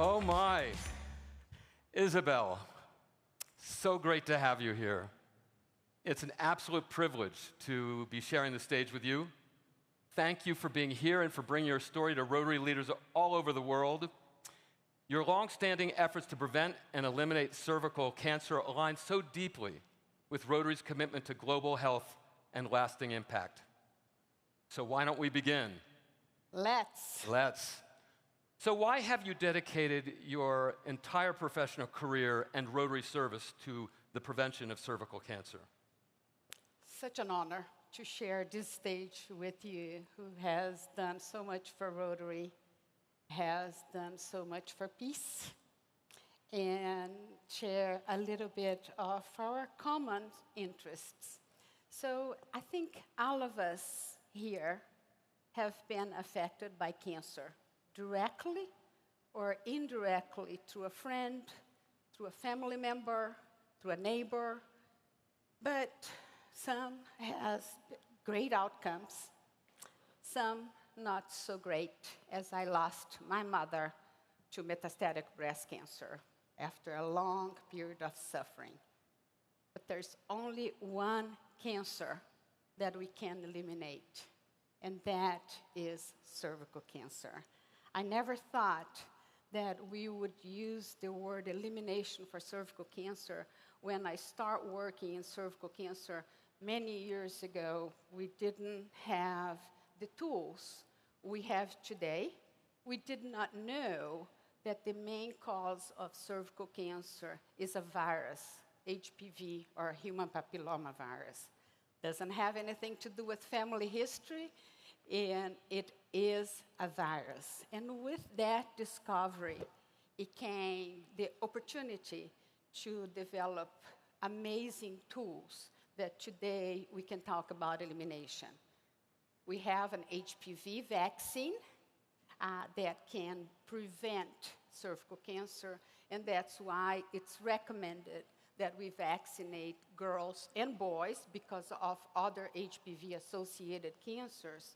Oh my. Isabel, so great to have you here. It's an absolute privilege to be sharing the stage with you. Thank you for being here and for bringing your story to Rotary leaders all over the world. Your long-standing efforts to prevent and eliminate cervical cancer align so deeply with Rotary's commitment to global health and lasting impact. So why don't we begin? Let's. So why have you dedicated your entire professional career and Rotary service to the prevention of cervical cancer? Such an honor to share this stage with you, who has done so much for Rotary, has done so much for peace, and share a little bit of our common interests. So I think all of us here have been affected by cancer, directly or indirectly, through a friend, through a family member, through a neighbor. But some has great outcomes, some not so great, as I lost my mother to metastatic breast cancer after a long period of suffering. But there's only one cancer that we can eliminate, and that is cervical cancer. I never thought that we would use the word elimination for cervical cancer. When I start working in cervical cancer many years ago, we didn't have the tools we have today. We did not know that the main cause of cervical cancer is a virus, HPV, or human papilloma virus. Doesn't have anything to do with family history, and it is a virus. And with that discovery, it came the opportunity to develop amazing tools that today we can talk about elimination. We have an HPV vaccine that can prevent cervical cancer, and that's why it's recommended that we vaccinate girls and boys because of other HPV-associated cancers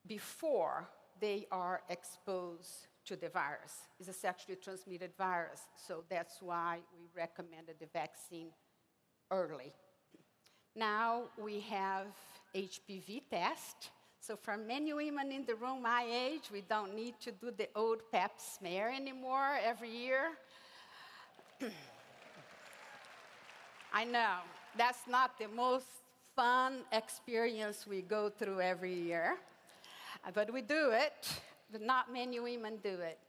before they are exposed to the virus. It's a sexually transmitted virus, so that's why we recommended the vaccine early. Now we have HPV test. So for many women in the room my age, we don't need to do the old pap smear anymore every year. I know, that's not the most fun experience we go through every year, but we do it, but not many women do it.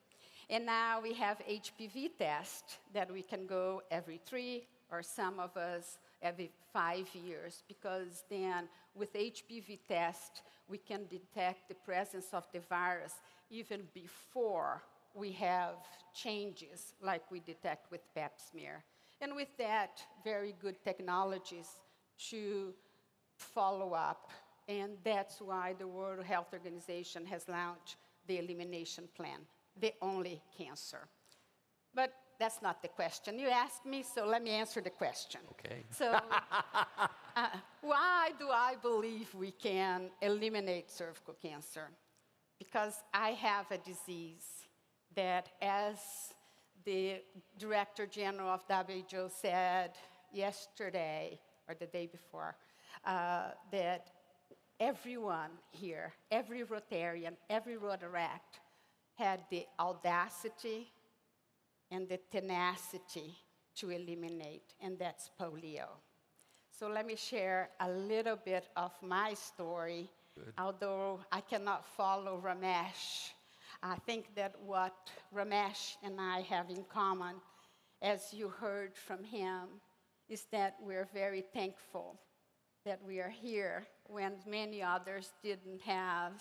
And now we have HPV test that we can go every 3, or some of us every 5 years, because then with HPV test, we can detect the presence of the virus even before we have changes like we detect with pap smear. And with that, very good technologies to follow up. And that's why the World Health Organization has launched the elimination plan, the only cancer. But that's not the question. You asked me, so let me answer the question. Okay. So why do I believe we can eliminate cervical cancer? Because I have a disease that, as the Director General of WHO said yesterday, or the day before, that everyone here, every Rotarian, every Rotaract, had the audacity and the tenacity to eliminate, and that's polio. So let me share a little bit of my story. Good. Although I cannot follow Ramesh, I think that what Ramesh and I have in common, as you heard from him, is that we're very thankful that we are here when many others didn't have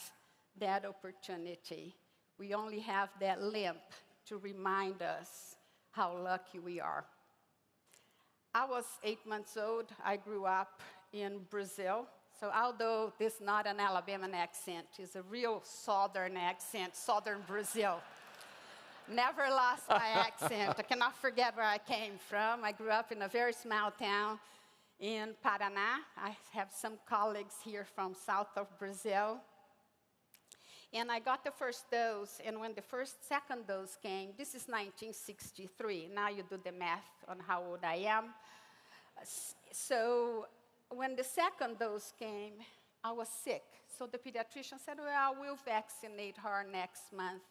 that opportunity. We only have that limp to remind us how lucky we are. I was 8 months old. I grew up in Brazil. So although this is not an Alabama accent, it's a real southern accent, southern Brazil. Never lost my accent. I cannot forget where I came from. I grew up in a very small town in Paraná. I have some colleagues here from south of Brazil. And I got the first dose, and when the second dose came, this is 1963. Now you do the math on how old I am. So when the second dose came, I was sick. So the pediatrician said, well, we'll vaccinate her next month.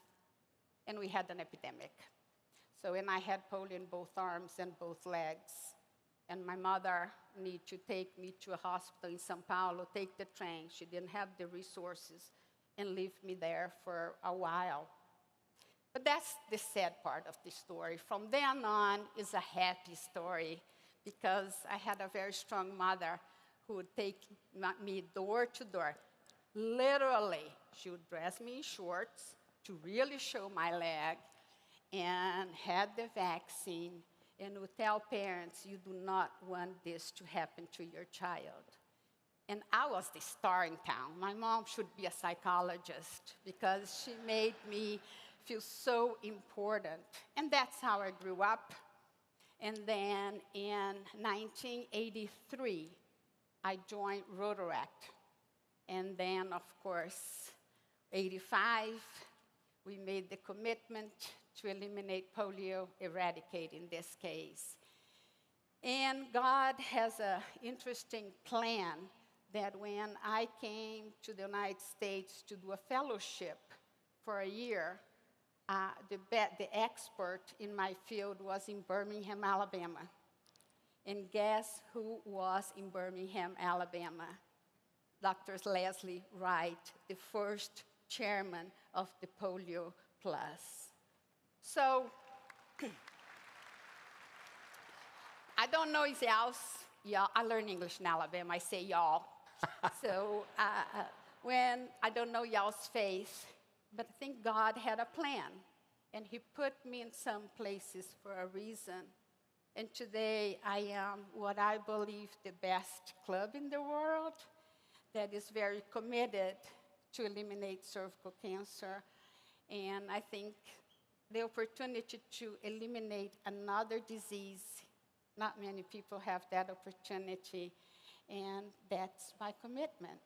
And we had an epidemic. So, and I had polio in both arms and both legs. And my mother needed to take me to a hospital in São Paulo, take the train. She didn't have the resources, and leave me there for a while. But that's the sad part of the story. From then on is a happy story, because I had a very strong mother who would take me door to door. Literally, she would dress me in shorts to really show my leg, and had the vaccine, and would tell parents, you do not want this to happen to your child. And I was the star in town. My mom should be a psychologist, because she made me feel so important. And that's how I grew up. And then in 1983, I joined Rotaract. And then, of course, 85, we made the commitment to eliminate polio, eradicate in this case. And God has an interesting plan that when I came to the United States to do a fellowship for a year, the expert in my field was in Birmingham, Alabama. And guess who was in Birmingham, Alabama? Dr. Leslie Wright, the first chairman of the Polio Plus. So, I don't know if y'all, I learn English in Alabama, I say y'all. So, when I don't know y'all's faith, but I think God had a plan. And he put me in some places for a reason. And today, I am what I believe the best club in the world that is very committed to eliminate cervical cancer. And I think the opportunity to eliminate another disease, not many people have that opportunity, and that's my commitment.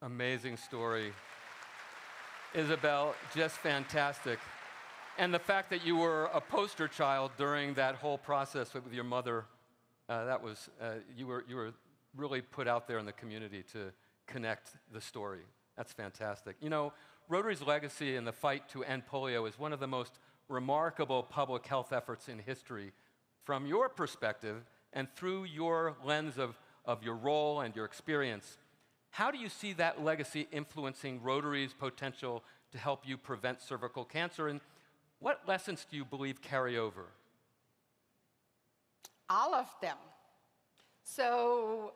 Amazing story. Isabel, just fantastic. And the fact that you were a poster child during that whole process with your mother, you were really put out there in the community to connect the story. That's fantastic. You know, Rotary's legacy in the fight to end polio is one of the most remarkable public health efforts in history. From your perspective and through your lens of your role and your experience, how do you see that legacy influencing Rotary's potential to help you prevent cervical cancer? And what lessons do you believe carry over? All of them. So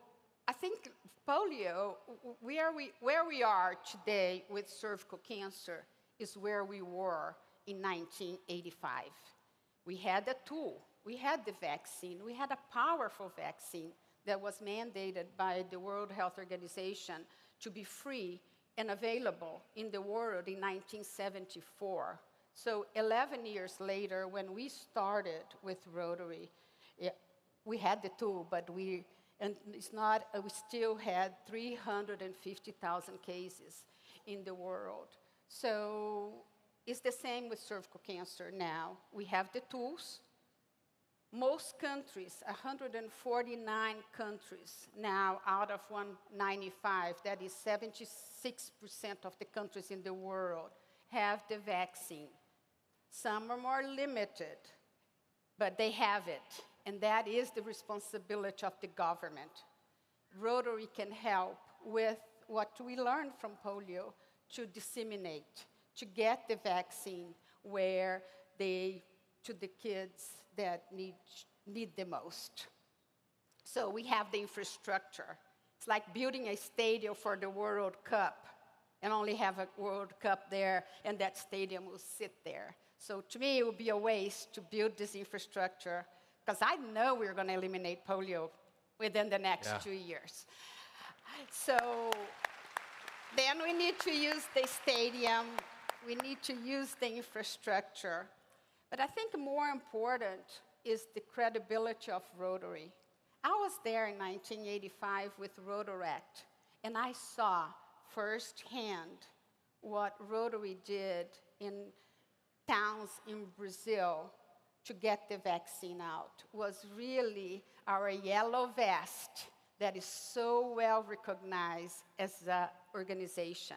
I think polio, where we are today with cervical cancer is where we were in 1985. We had a tool. We had the vaccine. We had a powerful vaccine that was mandated by the World Health Organization to be free and available in the world in 1974. So 11 years later, when we started with Rotary, we had the tool, but we still had 350,000 cases in the world. So it's the same with cervical cancer now. We have the tools. Most countries, 149 countries now out of 195, that is 76% of the countries in the world, have the vaccine. Some are more limited, but they have it. And that is the responsibility of the government. Rotary can help with what we learned from polio to disseminate, to get the vaccine to the kids that need the most. So we have the infrastructure. It's like building a stadium for the World Cup and only have a World Cup there, and that stadium will sit there. So to me, it would be a waste to build this infrastructure, because I know we're going to eliminate polio within the next 2 years. So then we need to use the stadium. We need to use the infrastructure. But I think more important is the credibility of Rotary. I was there in 1985 with Rotaract, and I saw firsthand what Rotary did in towns in Brazil to get the vaccine out was really our yellow vest that is so well recognized as an organization.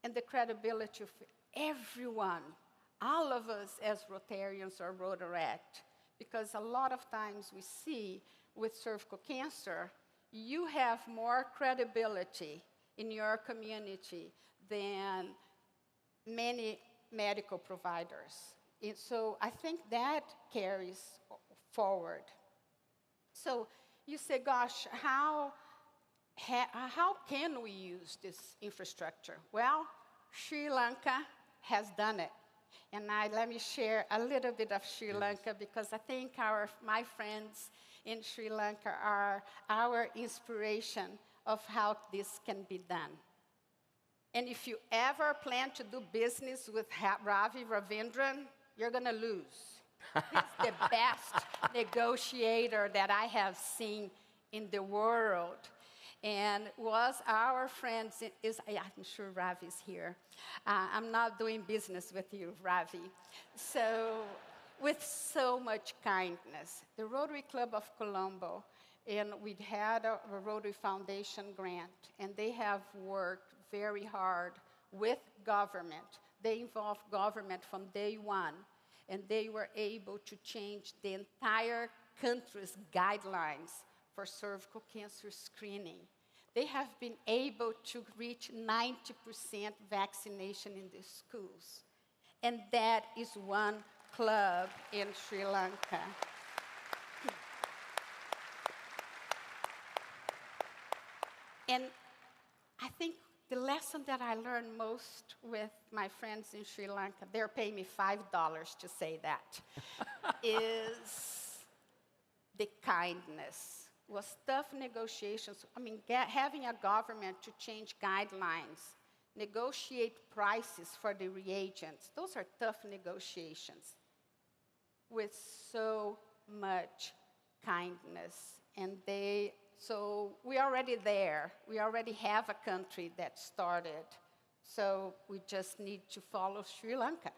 And the credibility of everyone, all of us as Rotarians or Rotaract, because a lot of times we see with cervical cancer, you have more credibility in your community than many medical providers. And so I think that carries forward. So you say, gosh, how can we use this infrastructure? Well, Sri Lanka has done it. And let me share a little bit of Sri Lanka, because I think my friends in Sri Lanka are our inspiration of how this can be done. And if you ever plan to do business with Ravi Ravindran, you're going to lose. He's the best negotiator that I have seen in the world. And was our friends, I'm sure Ravi's here. I'm not doing business with you, Ravi. So, with so much kindness. The Rotary Club of Colombo, and we had a Rotary Foundation grant, and they have worked very hard with government. They involved government from day one, and they were able to change the entire country's guidelines for cervical cancer screening. They have been able to reach 90% vaccination in the schools. And that is one club in Sri Lanka. And I think the lesson that I learned most with my friends in Sri Lanka, they're paying me $5 to say that, is the kindness. Was tough negotiations. I mean, having a government to change guidelines, negotiate prices for the reagents, those are tough negotiations with so much kindness. And so we're already there. We already have a country that started. So we just need to follow Sri Lanka.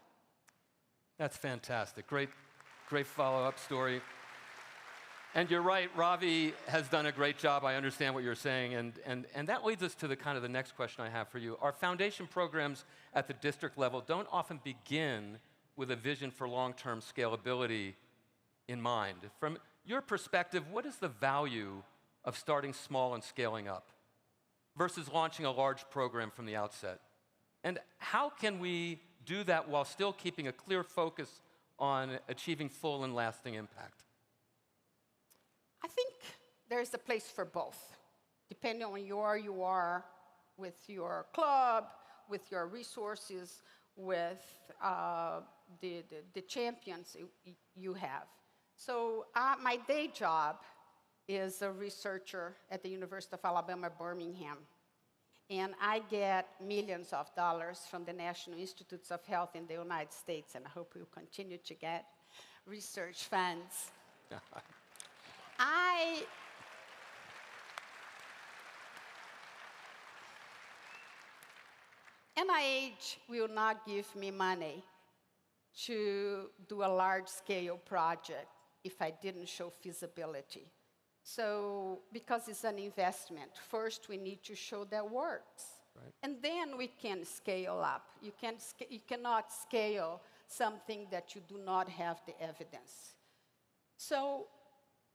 That's fantastic. Great follow-up story. And you're right, Ravi has done a great job. I understand what you're saying, and that leads us to the next question I have for you. Our foundation programs at the district level don't often begin with a vision for long-term scalability in mind. From your perspective, what is the value of starting small and scaling up versus launching a large program from the outset? And how can we do that while still keeping a clear focus on achieving full and lasting impact? I think there's a place for both, depending on where you are with your club, with your resources, with the champions you have. So my day job is a researcher at the University of Alabama, Birmingham. And I get millions of dollars from the National Institutes of Health in the United States, and I hope we'll continue to get research funds. NIH will not give me money to do a large-scale project if I didn't show feasibility. So, because it's an investment, first we need to show that works. Right. And then we can scale up. You cannot scale something that you do not have the evidence. So,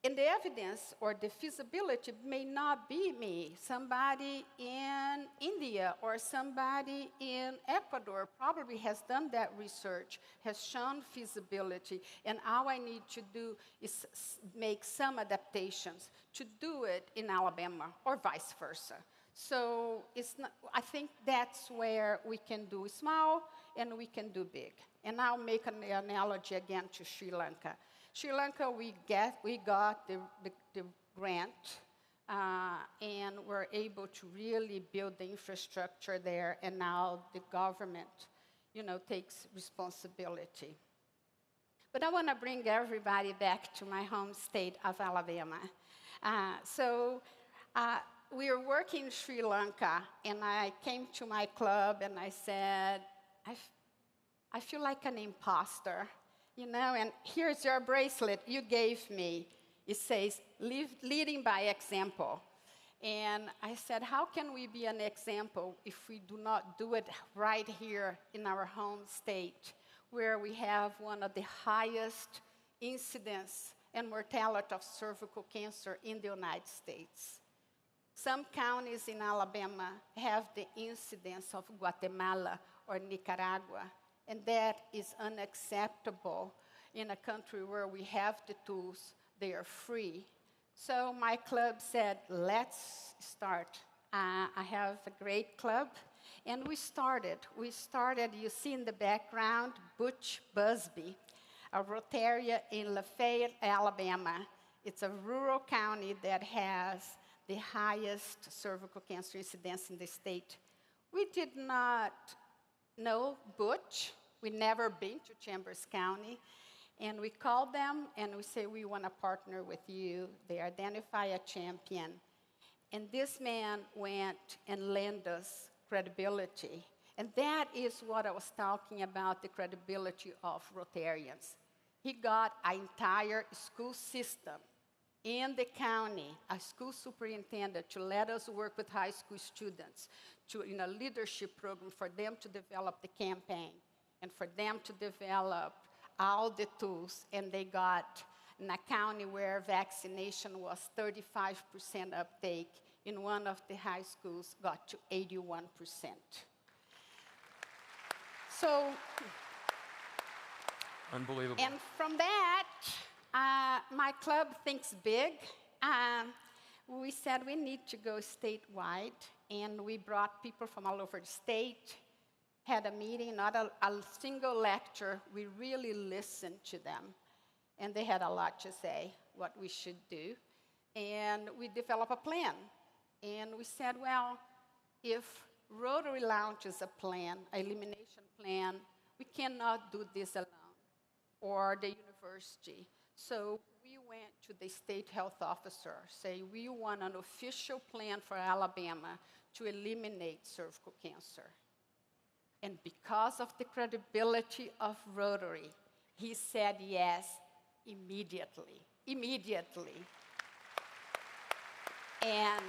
and the evidence or the feasibility may not be me. Somebody in India or somebody in Ecuador probably has done that research, has shown feasibility, and all I need to do is make some adaptations to do it in Alabama or vice versa. So I think that's where we can do small and we can do big. And I'll make an analogy again to Sri Lanka. Sri Lanka, we got the grant, and we're able to really build the infrastructure there, and now the government, takes responsibility. But I want to bring everybody back to my home state of Alabama. we were working in Sri Lanka, and I came to my club and I said, I feel like an imposter, you know, and here's your bracelet you gave me. It says, leading by example. And I said, how can we be an example if we do not do it right here in our home state, where we have one of the highest incidence and mortality of cervical cancer in the United States? Some counties in Alabama have the incidence of Guatemala or Nicaragua, and that is unacceptable in a country where we have the tools, they are free. So my club said, let's start. I have a great club, and we started. You see in the background, Butch Busby, a Rotarian in Lafayette, Alabama. It's a rural county that has the highest cervical cancer incidence in the state. We did not know Butch. We never been to Chambers County. And we called them and we say, we want to partner with you. They identify a champion. And this man went and lent us credibility. And that is what I was talking about, the credibility of Rotarians. He got an entire school system in the county, a school superintendent, to let us work with high school students in a leadership program for them to develop the campaign and for them to develop all the tools. And they got, in a county where vaccination was 35% uptake, in one of the high schools got to 81%. So, unbelievable. And from that, my club thinks big. We said we need to go statewide, and we brought people from all over the state, had a meeting, not a single lecture. We really listened to them, and they had a lot to say, what we should do. And we developed a plan. And we said, well, if Rotary launches a plan, an elimination plan, we cannot do this alone, or the university. So we went to the state health officer, say, we want an official plan for Alabama to eliminate cervical cancer. And because of the credibility of Rotary, he said yes immediately. And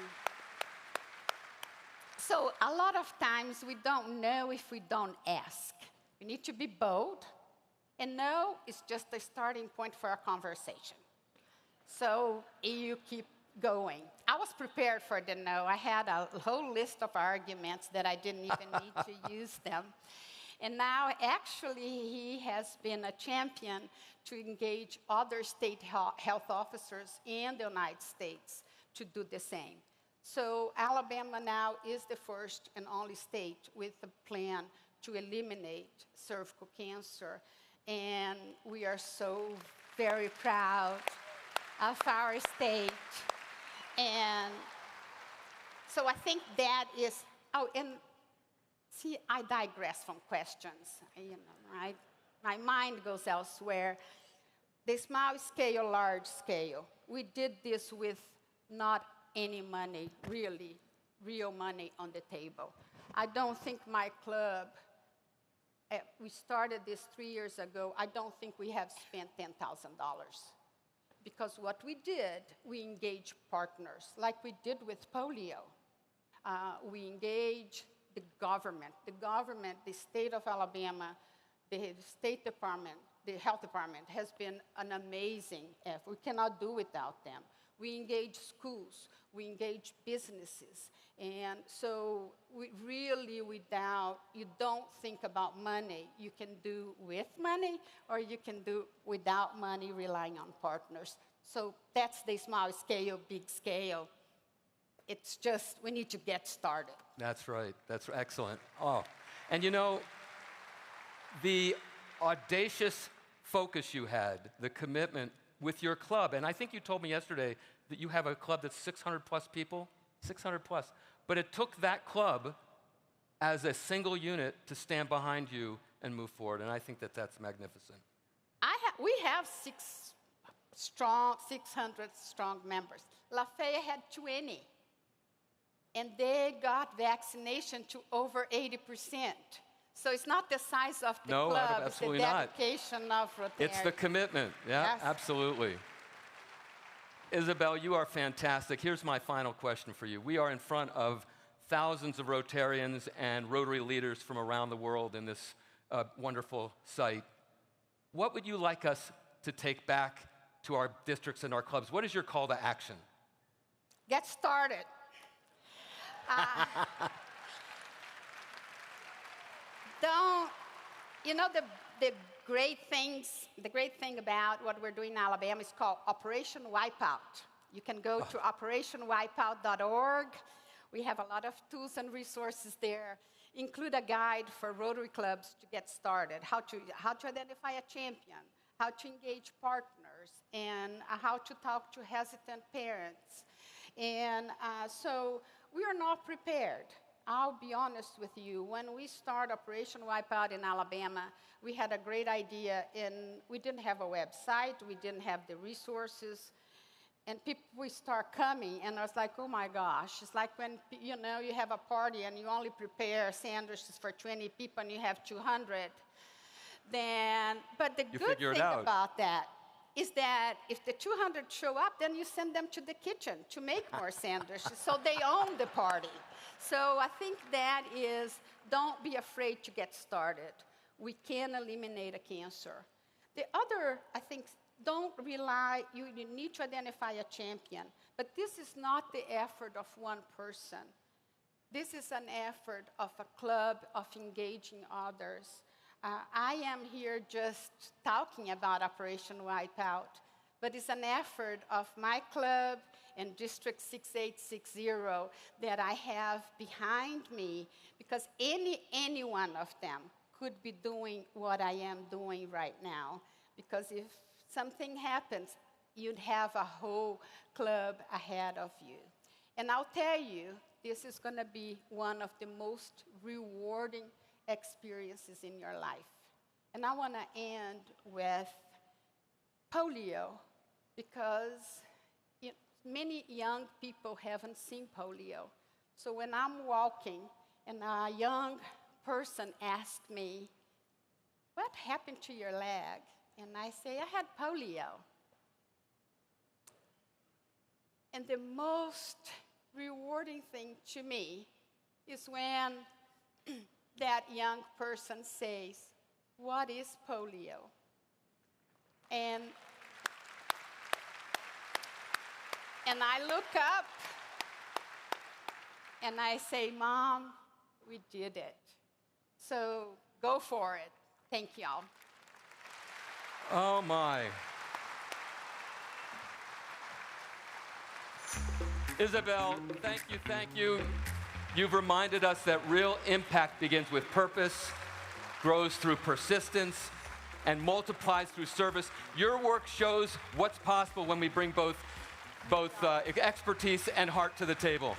so a lot of times we don't know if we don't ask. We need to be bold. And no is just the starting point for a conversation. So you keep going. I was prepared for the no. I had a whole list of arguments that I didn't even need to use them. And now, actually, he has been a champion to engage other state health officers in the United States to do the same. So Alabama now is the first and only state with a plan to eliminate cervical cancer. And we are so very proud of our state. And so I think that is, oh, and see, I digress from questions, you know, right? My mind goes elsewhere. The small scale, large scale. We did this with not any money, really, real money on the table. I don't think my club, we started this 3 years ago, I don't think we have spent $10,000. Because what we did, we engaged partners, like we did with polio. We engaged the government, the state of Alabama, the State Department, the Health Department has been an amazing effort. We cannot do without them. We engage schools, we engage businesses. And so we really, you don't think about money. You can do with money, or you can do without money, relying on partners. So that's the small scale, big scale. It's just, we need to get started. That's right. That's excellent. Oh, and you know, the audacious focus you had, the commitment with your club, and I think you told me yesterday that you have a club that's 600 plus people, 600 plus. But it took that club as a single unit to stand behind you and move forward, and I think that that's magnificent. We have 600 strong members. Lafayette had 20. and they got vaccination to over 80%. So it's not the size of the club, it's the dedication of Rotary. It's the commitment, yeah, Yes. absolutely. Isabel, you are fantastic. Here's my final question for you. We are in front of thousands of Rotarians and Rotary leaders from around the world in this wonderful site. What would you like us to take back to our districts and our clubs? What is your call to action? Get started. The great thing about what we're doing in Alabama is called Operation Wipeout. You can go to operationwipeout.org. We have a lot of tools and resources there, include a guide for Rotary clubs to get started, how to identify a champion, how to engage partners, and how to talk to hesitant parents. And so we are not prepared. I'll be honest with you. When we started Operation Wipeout in Alabama, we had a great idea, and we didn't have a website, we didn't have the resources, and people would start coming, and I was like, oh my gosh. It's like when you have a party and you only prepare sandwiches for 20 people and you have 200. But the good thing about that is that if the 200 show up, then you send them to the kitchen to make more sandwiches, so they own the party. So I think that is, don't be afraid to get started. We can eliminate a cancer. The other, I think, don't rely, you need to identify a champion, but this is not the effort of one person. This is an effort of a club, of engaging others. I am here just talking about Operation Wipeout, but it's an effort of my club and District 6860 that I have behind me, because any one of them could be doing what I am doing right now. Because if something happens, you'd have a whole club ahead of you. And I'll tell you, this is going to be one of the most rewarding experiences in your life. And I want to end with polio, because many young people haven't seen polio. So when I'm walking and a young person asks me, what happened to your leg? And I say, I had polio. And the most rewarding thing to me is when that young person says, what is polio? And I look up and I say, Mom, we did it. So go for it. Thank y'all. Oh, my. Isabel, thank you. You've reminded us that real impact begins with purpose, grows through persistence, and multiplies through service. Your work shows what's possible when we bring both expertise and heart to the table.